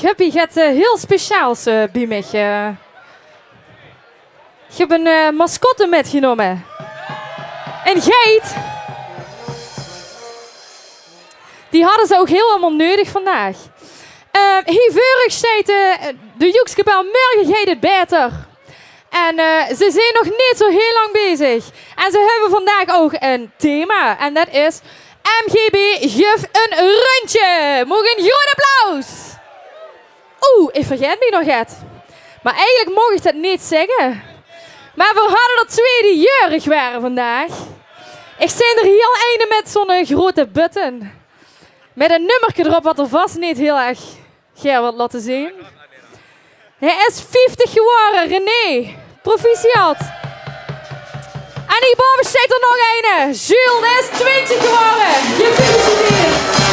Ik heb hier iets heel speciaals bij mij. Ik heb een mascotte metgenomen. Een geit. Die hadden ze ook helemaal nodig vandaag. Hiervoor zei de Joekskebel, morgen gaat het beter. En ze zijn nog niet zo heel lang bezig. En ze hebben vandaag ook een thema. En dat is MGB Gif een rondje. Mogen een groot applaus. Oeh, ik vergeet me nog het. Maar eigenlijk mocht ik dat niet zeggen. Maar we hadden er twee die jeurig waren vandaag. Ik sta er heel ene met zo'n grote button. Met een nummertje erop wat er vast niet heel erg geil wordt laten zien. Hij is 50 geworden, René. Proficiat. En hierboven staat er nog een. Jules is 20 geworden. Gefeliciteerd.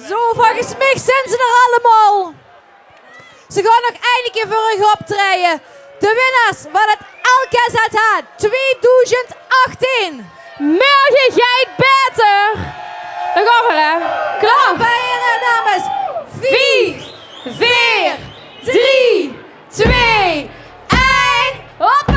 Zo, van gesmikt zijn ze er allemaal. Ze gaan nog één keer voor u optreden. De winnaars van het LKZH 2018. Morgen gaat beter. Dan gaan we, hè. Klaar. Bij jullie dames. 4, 4, 3, 2, 1. Hoppa!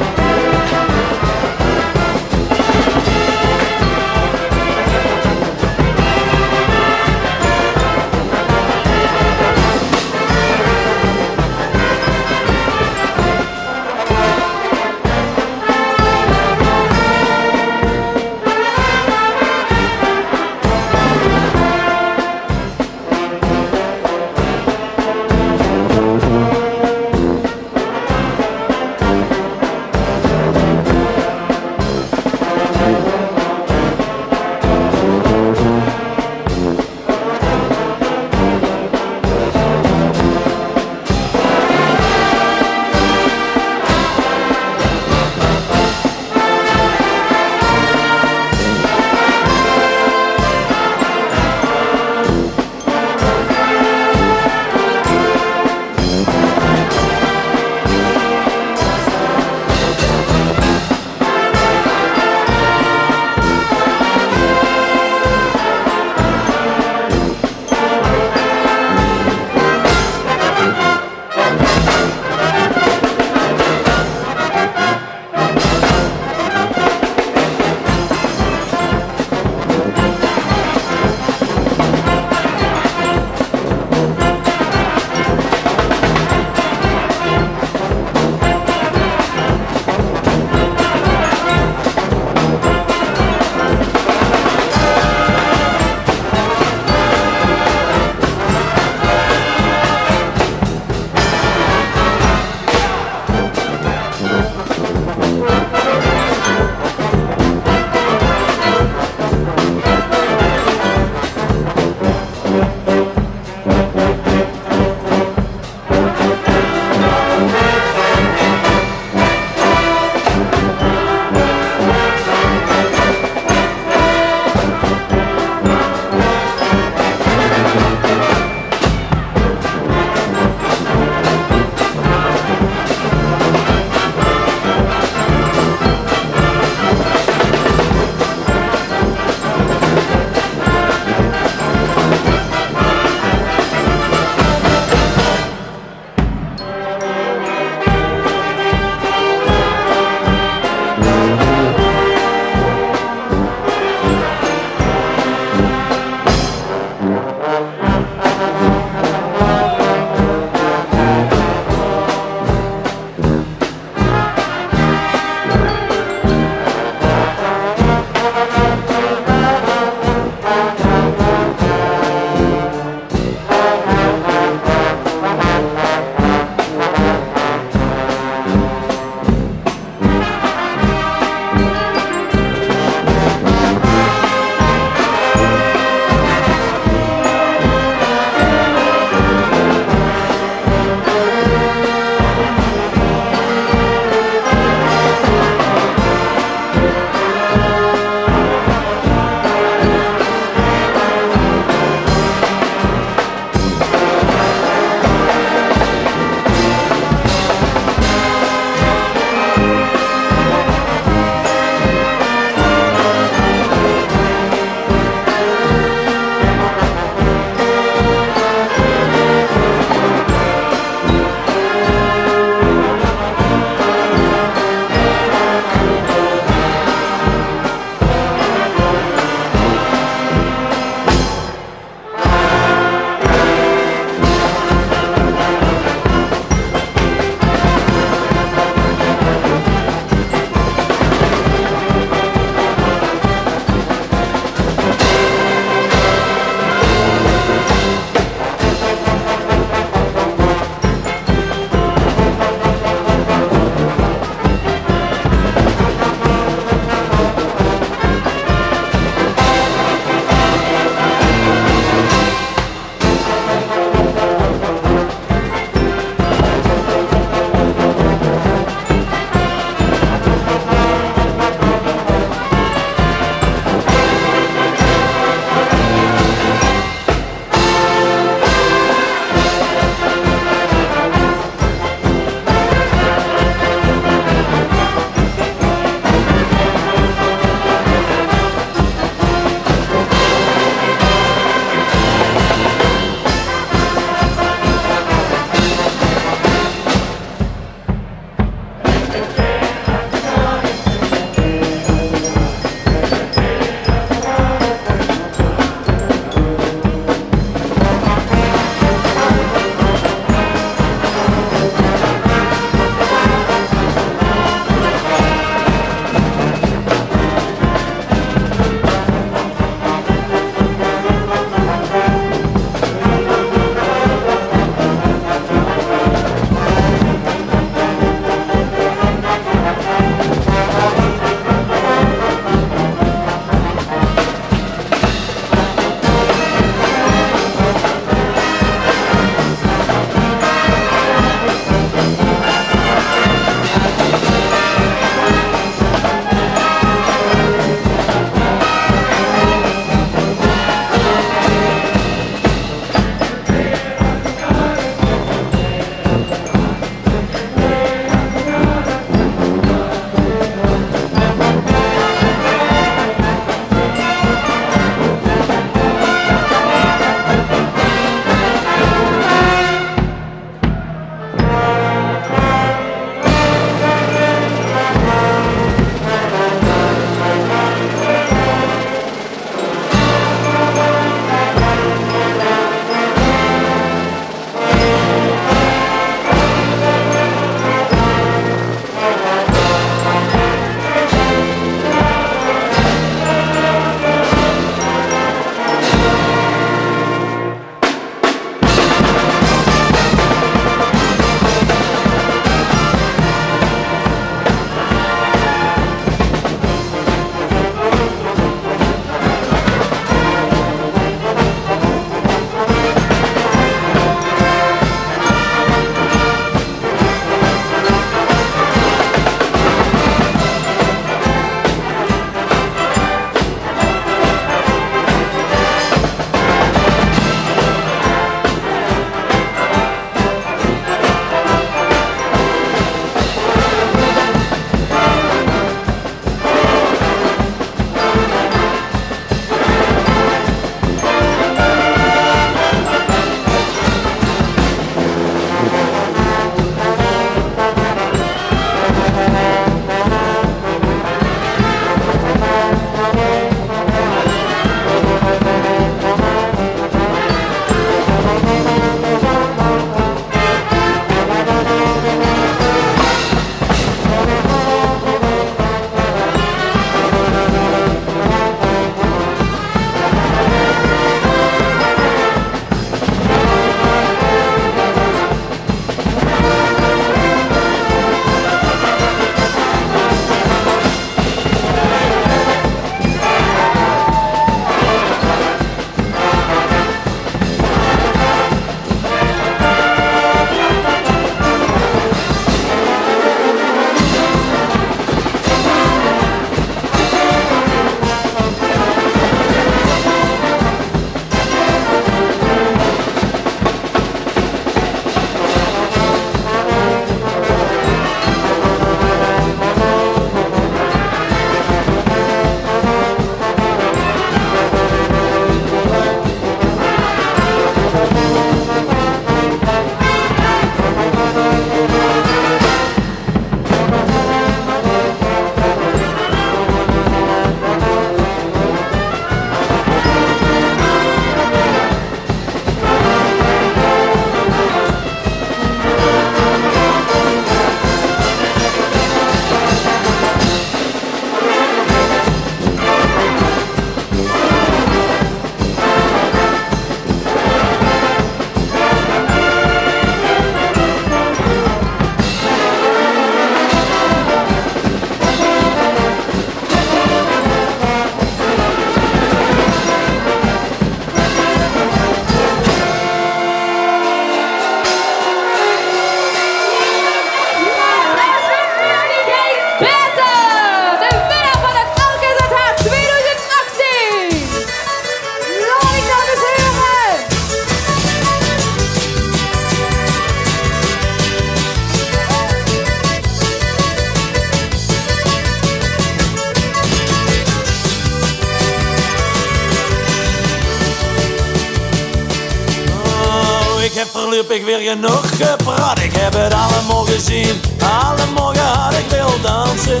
heb voorlopig weer genoeg gepraat. Ik heb het allemaal gezien, alle morgen had ik wil dansen.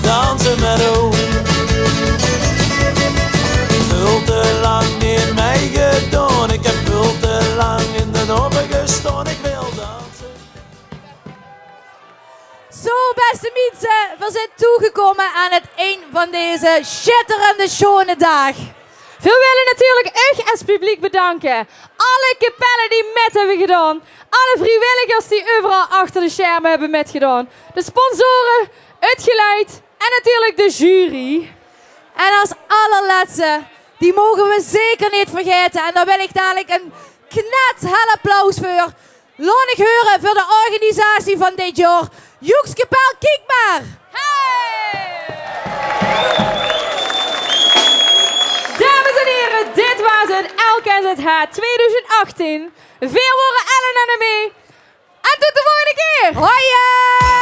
Dansen met oom. Veel te lang in mij gedaan. Ik heb veel te lang in de open gestaan. Ik wil dansen. Zo, beste mensen, we zijn toegekomen aan het eind van deze schitterende, schone dag. We willen natuurlijk echt als publiek bedanken. Alle kapellen die met hebben gedaan. Alle vrijwilligers die overal achter de schermen hebben metgedaan. De sponsoren, het geluid en natuurlijk de jury. En als allerlaatste, die mogen we zeker niet vergeten. En daar wil ik dadelijk een knethel applaus voor. Laat ik horen voor de organisatie van dit jaar. Joekskapel, kijk maar! Hey! Dames en heren, dit was het LKZH 2018. Veel woorden Ellen en mee. En tot de volgende keer! Hoi!